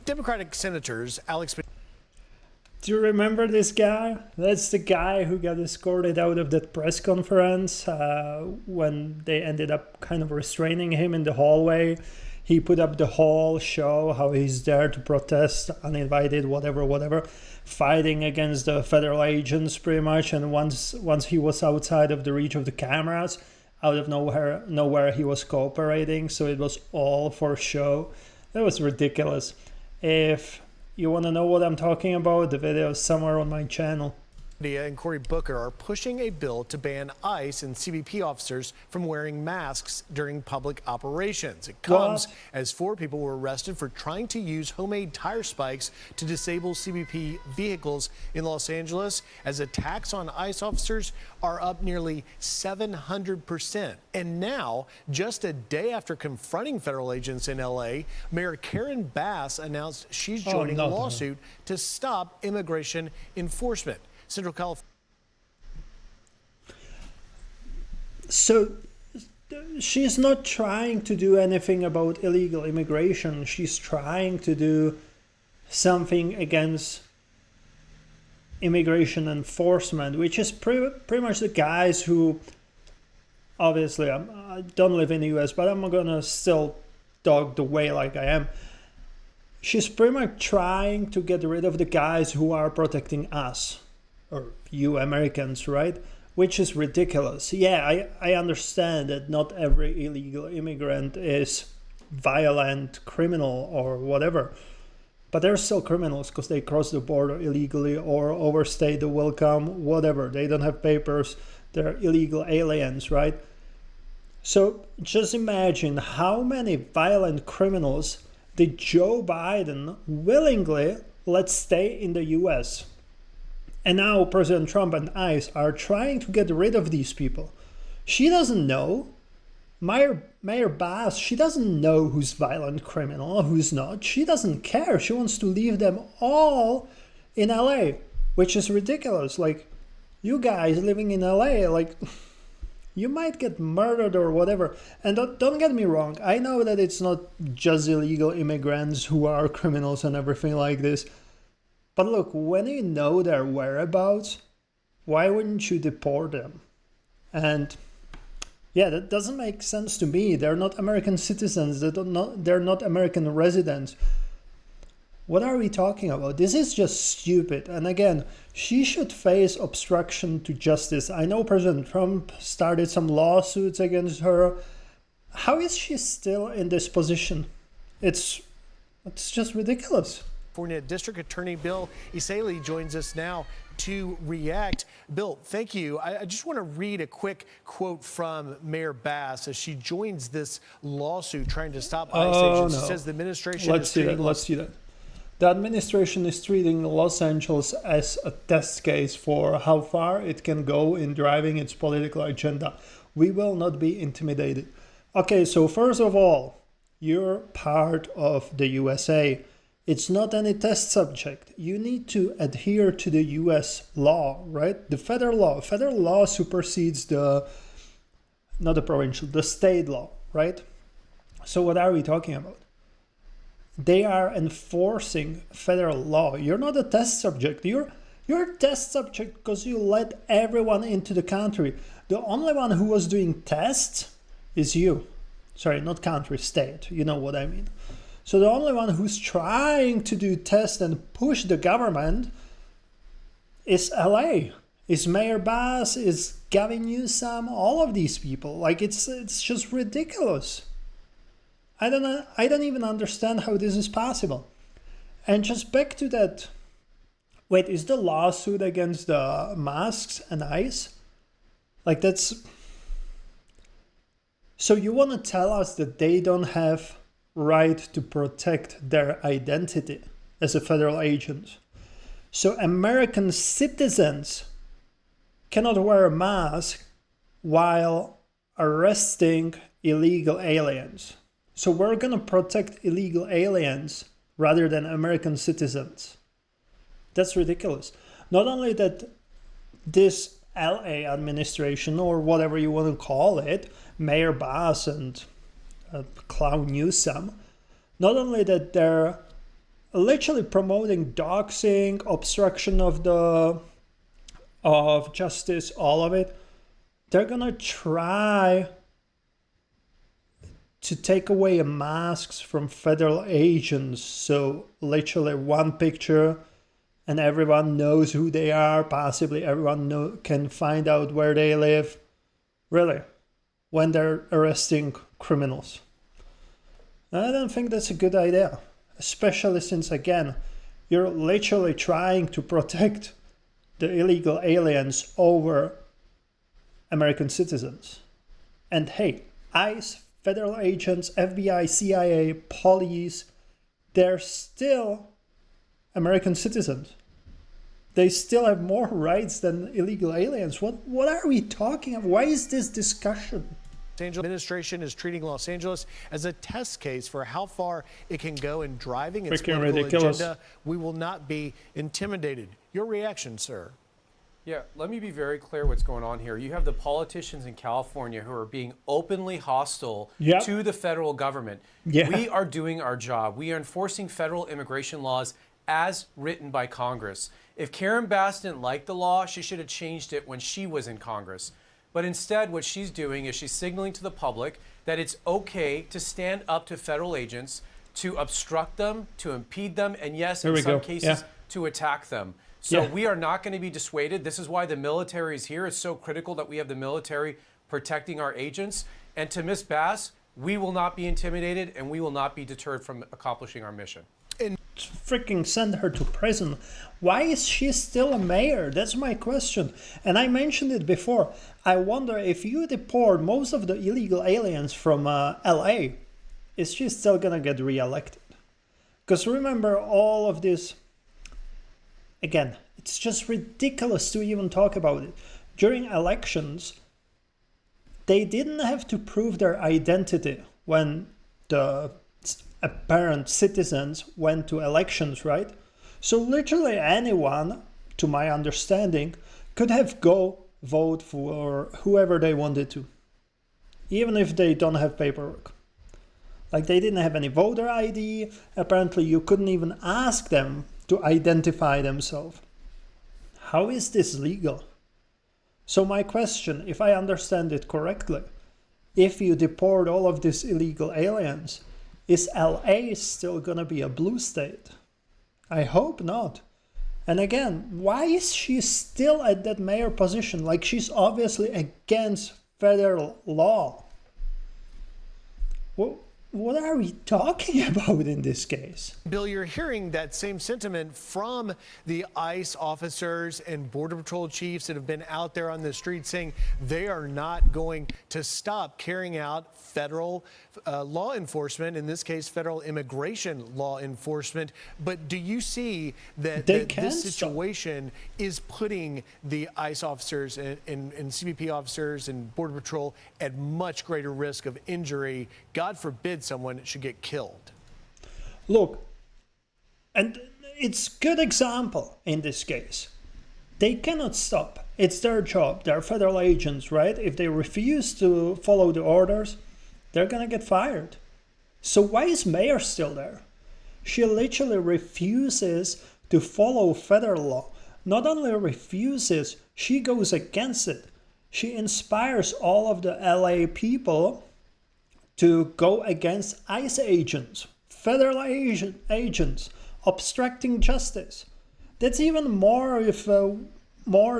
Democratic Senators Alex. Do you remember this guy? That's the guy who got escorted out of that press conference when they ended up kind of restraining him in the hallway. He put up the whole show, how he's there to protest, uninvited, whatever, fighting against the federal agents pretty much. And once he was outside of the reach of the cameras, out of nowhere he was cooperating. So it was all for show. That was ridiculous. If you want to know what I'm talking about, the video is somewhere on my channel. And Cory Booker are pushing a bill to ban ICE and CBP officers from wearing masks during public operations. It comes as 4 people were arrested for trying to use homemade tire spikes to disable CBP vehicles in Los Angeles, as attacks on ICE officers are up nearly 700%. And now, just a day after confronting federal agents in LA, Mayor Karen Bass announced she's joining a lawsuit to stop immigration enforcement. Central California. So she's not trying to do anything about illegal immigration. She's trying to do something against immigration enforcement, which is pretty much the guys who, obviously, I don't live in the US, but I'm gonna still talk the way like I am. She's pretty much trying to get rid of the guys who are protecting us. Or you Americans, right? Which is ridiculous. Yeah, I understand that not every illegal immigrant is violent criminal or whatever, but they're still criminals because they cross the border illegally or overstay the welcome, whatever. They don't have papers. They're illegal aliens, right? So just imagine how many violent criminals did Joe Biden willingly let stay in the US. And now President Trump and ICE are trying to get rid of these people. She doesn't know. Mayor Bass, she doesn't know who's violent criminal, who's not. She doesn't care. She wants to leave them all in LA, which is ridiculous. Like, you guys living in LA, like, you might get murdered or whatever. And don't get me wrong. I know that it's not just illegal immigrants who are criminals and everything like this. But look, when you know their whereabouts, why wouldn't you deport them? And yeah, that doesn't make sense to me. They're not American citizens. They're not American residents. What are we talking about? This is just stupid. And again, she should face obstruction to justice. I know President Trump started some lawsuits against her. How is she still in this position? It's just ridiculous. California District Attorney Bill Isaly joins us now to react. Bill, thank you. I just want to read a quick quote from Mayor Bass as she joins this lawsuit trying to stop ICE agents. She says the administration Let's see that. The administration is treating Los Angeles as a test case for how far it can go in driving its political agenda. We will not be intimidated. Okay, so first of all, you're part of the USA. It's not any test subject. You need to adhere to the US law, right? The federal law. Federal law supersedes not the provincial, the state law, right? So what are we talking about? They are enforcing federal law. You're not a test subject. You're a test subject because you let everyone into the country. The only one who was doing tests is you. Sorry, not country, state. You know what I mean. So the only one who's trying to do tests and push the government is LA, is Mayor Bass, is Gavin Newsom, all of these people. Like, it's just ridiculous. I don't even understand how this is possible. And just back to that, wait, is the lawsuit against the masks and ICE? Like, that's... So you want to tell us that they don't have right to protect their identity as a federal agent. So American citizens cannot wear a mask while arresting illegal aliens. So we're going to protect illegal aliens rather than American citizens. That's ridiculous. Not only that this LA administration, or whatever you want to call it, Mayor Bass and Clown Newsom, not only that they're literally promoting doxing, obstruction of justice, all of it. They're gonna try to take away masks from federal agents. So literally one picture and everyone knows who they are. Possibly everyone can find out where they live. Really, when they're arresting criminals. I don't think that's a good idea. Especially since, again, you're literally trying to protect the illegal aliens over American citizens. And hey, ICE, federal agents, FBI, CIA, police, they're still American citizens. They still have more rights than illegal aliens. What are we talking about? Why is this discussion? Los Angeles administration is treating Los Angeles as a test case for how far it can go in driving its Freaking political ridiculous. agenda. We will not be intimidated. Your reaction, sir? Yeah, let me be very clear what's going on here. You have the politicians in California who are being openly hostile Yep. to the federal government. Yeah. We are doing our job. We are enforcing federal immigration laws as written by Congress. If Karen Bass didn't like the law, she should have changed it when she was in Congress. But instead, what she's doing is she's signaling to the public that it's okay to stand up to federal agents, to obstruct them, to impede them, and yes, There in we some go. cases, Yeah. to attack them. So Yeah. we are not going to be dissuaded. This is why the military is here. It's so critical that we have the military protecting our agents. And to Ms. Bass, we will not be intimidated and we will not be deterred from accomplishing our mission. Freaking send her to prison. Why is she still a mayor? That's my question. And I mentioned it before. I wonder if you deport most of the illegal aliens from LA, is she still gonna get reelected? Because remember all of this. Again, it's just ridiculous to even talk about it. During elections, they didn't have to prove their identity when the apparent citizens went to elections, right? So literally anyone, to my understanding, could have go vote for whoever they wanted to, even if they don't have paperwork. Like they didn't have any voter ID. Apparently you couldn't even ask them to identify themselves. How is this legal? So my question, if I understand it correctly, if you deport all of these illegal aliens, is LA still gonna be a blue state? I hope not. And again, why is she still at that mayor position? Like she's obviously against federal law. What are we talking about in this case? Bill, you're hearing that same sentiment from the ICE officers and Border Patrol chiefs that have been out there on the street saying they are not going to stop carrying out federal law enforcement, in this case, federal immigration law enforcement. But do you see that, this situation is putting the ICE officers and CBP officers and Border Patrol at much greater risk of injury? God forbid someone should get killed. Look, and it's good example in this case. They cannot stop. It's their job. They're federal agents, right? If they refuse to follow the orders, they're gonna get fired. So why is Mayor still there? She literally refuses to follow federal law. Not only refuses, she goes against it. She inspires all of the LA people to go against ICE agents, federal agents, obstructing justice. That's even more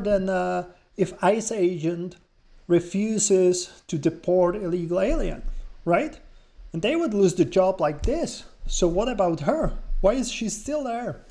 than if ICE agent refuses to deport illegal alien, right? And they would lose the job like this. So what about her? Why is she still there?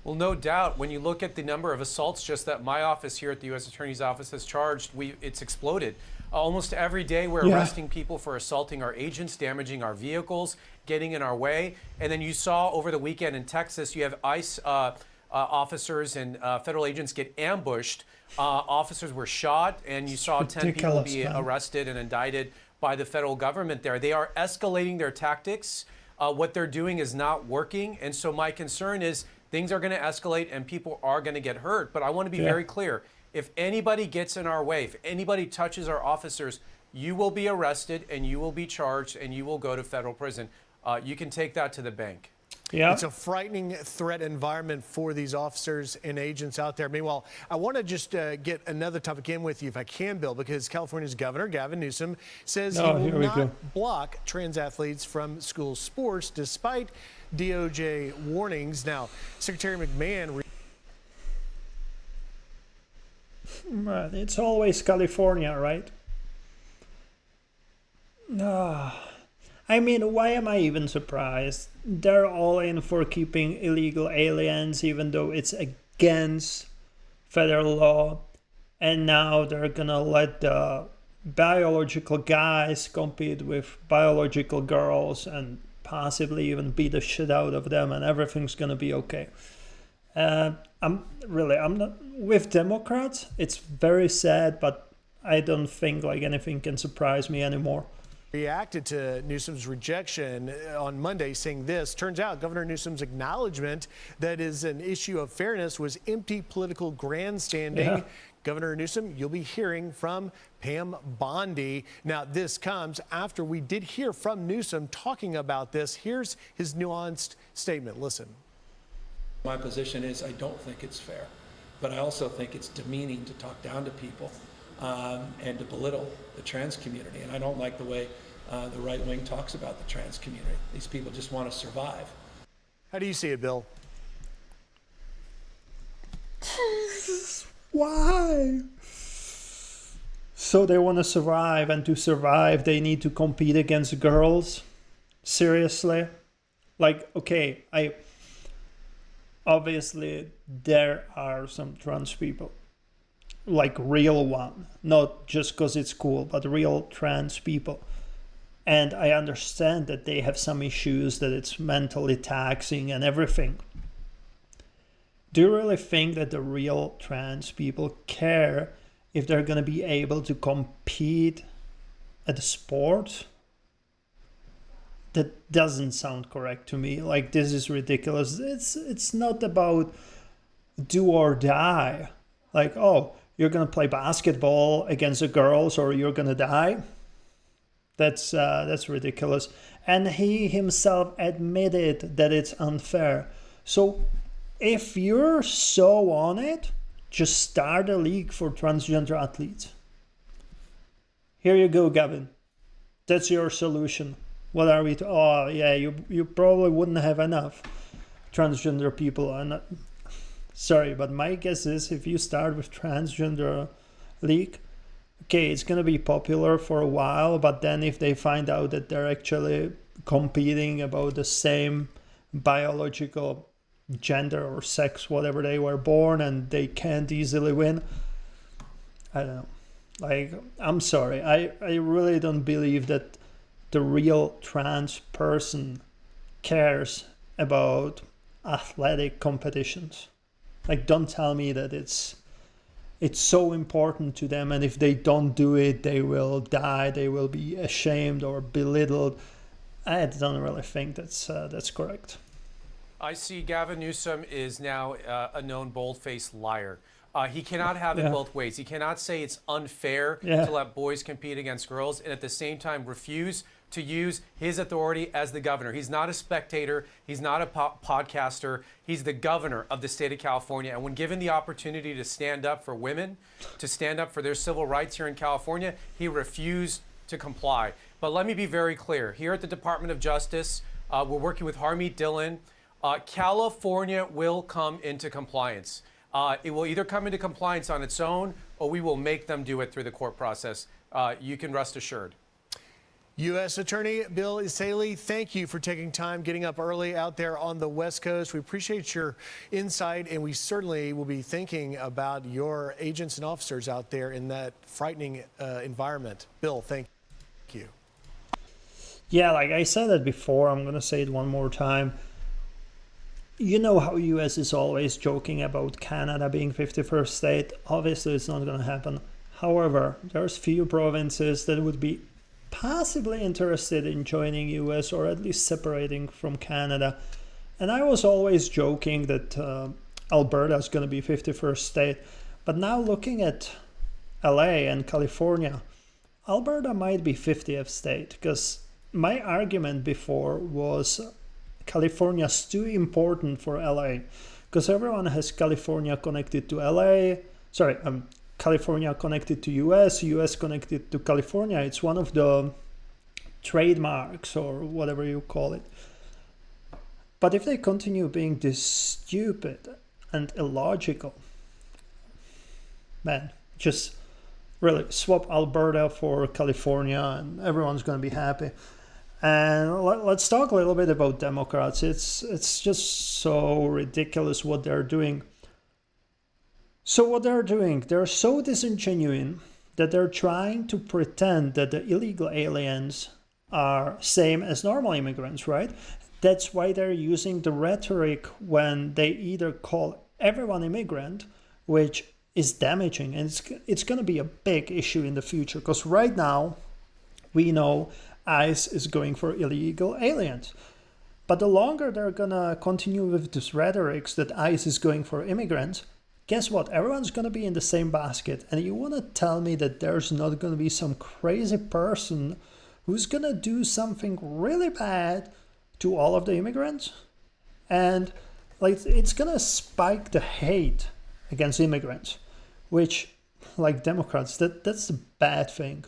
Well, no doubt. When you look at the number of assaults just that my office here at the U.S. Attorney's Office has charged, it's exploded. Almost every day we're arresting people for assaulting our agents, damaging our vehicles, getting in our way. And then you saw over the weekend in Texas, you have ICE officers and federal agents get ambushed. Officers were shot, and you saw 10 people be arrested and indicted by the federal government there. They are escalating their tactics. What they're doing is not working. And so my concern is things are going to escalate and people are going to get hurt. But I want to be very clear. If anybody gets in our way, if anybody touches our officers, you will be arrested and you will be charged and you will go to federal prison. You can take that to the bank. Yeah. It's a frightening threat environment for these officers and agents out there. Meanwhile, I want to just get another topic in with you, if I can, Bill, because California's Governor Gavin Newsom says he will not block trans athletes from school sports despite DOJ warnings. Now, Secretary McMahon. Right. It's always California, right? I mean, why am I even surprised? They're all in for keeping illegal aliens, even though it's against federal law. And now they're gonna let the biological guys compete with biological girls and possibly even beat the shit out of them, and everything's gonna be okay. I'm not with Democrats. It's very sad, but I don't think like anything can surprise me anymore. Reacted to Newsom's rejection on Monday, saying this: turns out Governor Newsom's acknowledgement that is an issue of fairness was empty political grandstanding. Yeah. Governor Newsom, you'll be hearing from Pam Bondi. Now, this comes after we did hear from Newsom talking about this. Here's his nuanced statement. Listen. My position is I don't think it's fair, but I also think it's demeaning to talk down to people and to belittle the trans community. And I don't like the way the right wing talks about the trans community. These people just want to survive. How do you see it, Bill? Why? So they want to survive, and to survive they need to compete against girls? Seriously? Like, okay, obviously there are some trans people, like real one, not just because it's cool, but real trans people. And I understand that they have some issues, that it's mentally taxing and everything. Do you really think that the real trans people care if they're going to be able to compete at the sport? That doesn't sound correct to me. Like, this is ridiculous. It's not about do or die. Like, oh, you're going to play basketball against the girls or you're going to die. That's ridiculous. And he himself admitted that it's unfair. So if you're so on it, just start a league for transgender athletes. Here you go, Gavin. That's your solution. What are we? Oh, yeah, you probably wouldn't have enough transgender people. And sorry, but my guess is if you start with transgender league, okay, it's gonna be popular for a while, but then if they find out that they're actually competing about the same biological gender or sex, whatever they were born, and they can't easily win, I don't know. Like, I'm sorry, I really don't believe that the real trans person cares about athletic competitions. Like, don't tell me that it's so important to them, and if they don't do it, they will die, they will be ashamed or belittled. I don't really think that's correct. I see Gavin Newsom is now a known bold-faced liar. He cannot have it both ways. He cannot say it's unfair to let boys compete against girls and at the same time refuse to use his authority as the governor. He's not a spectator. He's not a podcaster. He's the governor of the state of California. And when given the opportunity to stand up for women, to stand up for their civil rights here in California, he refused to comply. But let me be very clear. Here at the Department of Justice, we're working with Harmeet Dillon. California will come into compliance. It will either come into compliance on its own, or we will make them do it through the court process. You can rest assured. U.S. Attorney Bill Isaly, thank you for taking time, getting up early out there on the West Coast. We appreciate your insight, and we certainly will be thinking about your agents and officers out there in that frightening environment. Bill, thank you. Yeah, like I said it before, I'm going to say it one more time. You know how U.S. is always joking about Canada being 51st state. Obviously, it's not going to happen. However, there's few provinces that would be possibly interested in joining US or at least separating from Canada. And I was always joking that Alberta is going to be 51st state. But now looking at LA and California, Alberta might be 50th state, because my argument before was California's too important for LA, because everyone has California connected to LA. Sorry, California connected to US, US connected to California. It's one of the trademarks or whatever you call it. But if they continue being this stupid and illogical, man, just really swap Alberta for California and everyone's going to be happy. And let's talk a little bit about Democrats. It's just so ridiculous what they're doing. So what they're doing, they're so disingenuous that they're trying to pretend that the illegal aliens are same as normal immigrants, right? That's why they're using the rhetoric when they either call everyone immigrant, which is damaging, and it's going to be a big issue in the future, because right now we know ICE is going for illegal aliens. But the longer they're going to continue with this rhetoric that ICE is going for immigrants, guess what? Everyone's going to be in the same basket. And you want to tell me that there's not going to be some crazy person who's going to do something really bad to all of the immigrants? And like, it's going to spike the hate against immigrants, which, like Democrats, that's the bad thing.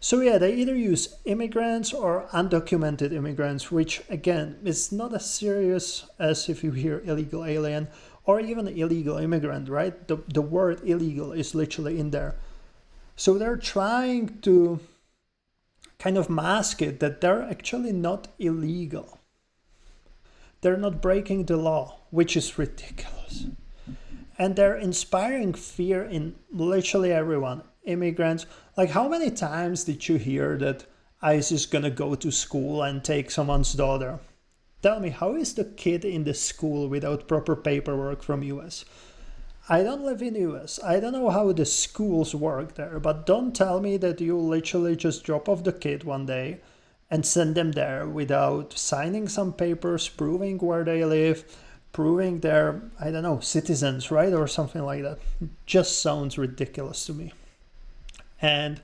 So yeah, they either use immigrants or undocumented immigrants, which again is not as serious as if you hear illegal alien or even illegal immigrant, right? The word illegal is literally in there. So they're trying to kind of mask it that they're actually not illegal. They're not breaking the law, which is ridiculous. And they're inspiring fear in literally everyone. Immigrants. Like, how many times did you hear that ICE is gonna go to school and take someone's daughter? Tell me, how is the kid in the school without proper paperwork from US? I don't live in US. I don't know how the schools work there, but don't tell me that you literally just drop off the kid one day and send them there without signing some papers, proving where they live, proving they're, I don't know, citizens, right? Or something like that. It just sounds ridiculous to me. And